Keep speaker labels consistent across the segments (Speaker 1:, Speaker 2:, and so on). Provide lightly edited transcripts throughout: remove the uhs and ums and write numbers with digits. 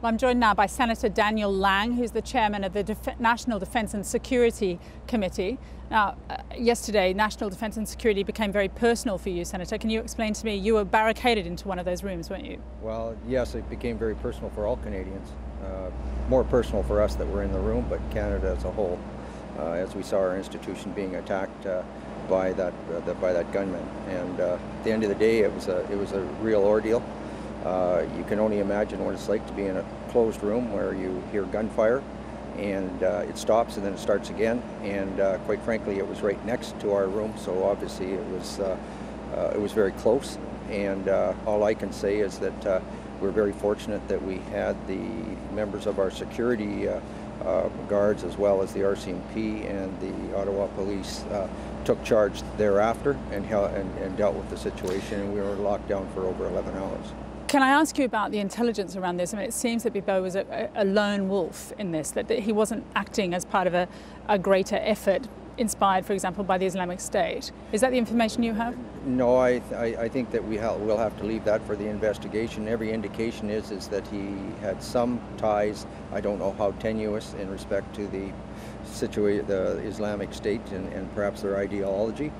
Speaker 1: Well, I'm joined now by Senator Daniel Lang, who's the chairman of the National Defence and Security Committee. Now, yesterday, national defence and security became very personal for you, Senator. Can you explain to me, you were barricaded into one of those rooms, weren't you?
Speaker 2: Well, yes, it became very personal for all Canadians. More personal for us that were in the room, but Canada as a whole, as we saw our institution being attacked by that gunman. And at the end of the day, it was a real ordeal. You can only imagine what it's like to be in a closed room where you hear gunfire and it stops and then it starts again. And quite frankly, it was right next to our room, so obviously it was very close. And all I can say is that we're very fortunate that we had the members of our security guards, as well as the RCMP and the Ottawa police, took charge thereafter and dealt with the situation, and we were locked down for over 11 hours.
Speaker 1: Can I ask you about the intelligence around this? I mean, it seems that Bibeau was a lone wolf in this, that he wasn't acting as part of a greater effort inspired, for example, by the Islamic State. Is that the information you have?
Speaker 2: No, I think that we'll have to leave that for the investigation. Every indication is that he had some ties, I don't know how tenuous, in respect to the Islamic State and perhaps their ideology,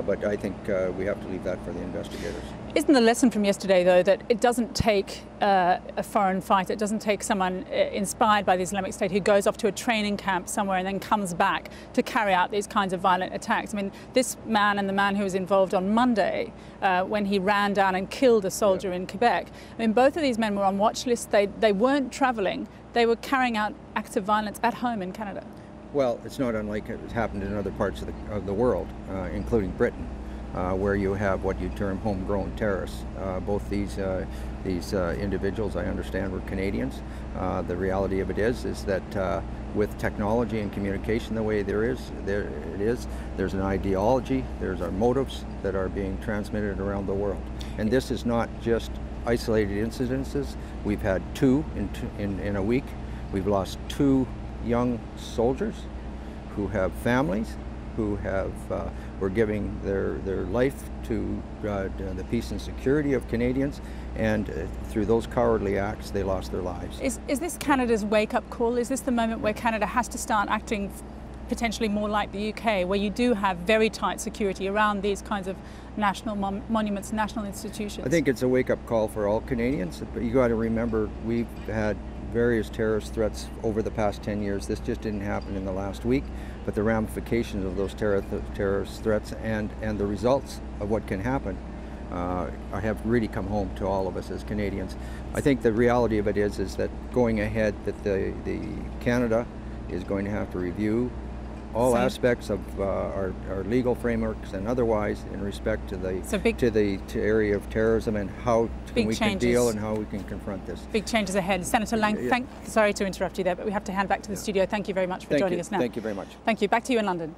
Speaker 2: but I think we have to leave that for the investigators.
Speaker 1: Isn't the lesson from yesterday, though, that it doesn't take a foreign fighter, it doesn't take someone inspired by the Islamic State who goes off to a training camp somewhere and then comes back to carry out these kinds of violent attacks? I mean, this man and the man who was involved on Monday when he ran down and killed a soldier in Quebec, I mean, both of these men were on watch lists. They weren't travelling, they were carrying out acts of violence at home in Canada.
Speaker 2: Well, it's not unlike it happened in other parts of the world, including Britain, where you have what you term homegrown terrorists. Both these individuals, I understand, were Canadians. The reality of it is that with technology and communication the way there's an ideology, there's our motives that are being transmitted around the world. And this is not just isolated incidences. We've had two in a week. We've lost two young soldiers who have families, who were giving their life to the peace and security of Canadians, and through those cowardly acts they lost their lives.
Speaker 1: Is this Canada's wake-up call? Is this the moment where Canada has to start acting potentially more like the UK, where you do have very tight security around these kinds of national monuments, national institutions?
Speaker 2: I think it's a wake-up call for all Canadians, but you got to remember we've had various terrorist threats over the past 10 years. This just didn't happen in the last week, but the ramifications of those terrorist threats and the results of what can happen have really come home to all of us as Canadians. I think the reality of it is that going ahead, that the Canada is going to have to review all aspects of our legal frameworks and otherwise in respect to the area of terrorism and how we can deal and how we can confront this.
Speaker 1: Big changes ahead. Senator Lang, sorry to interrupt you there, but we have to hand back to the studio. Thank you very much for joining us now.
Speaker 2: Thank you very much.
Speaker 1: Thank you. Back to you in London.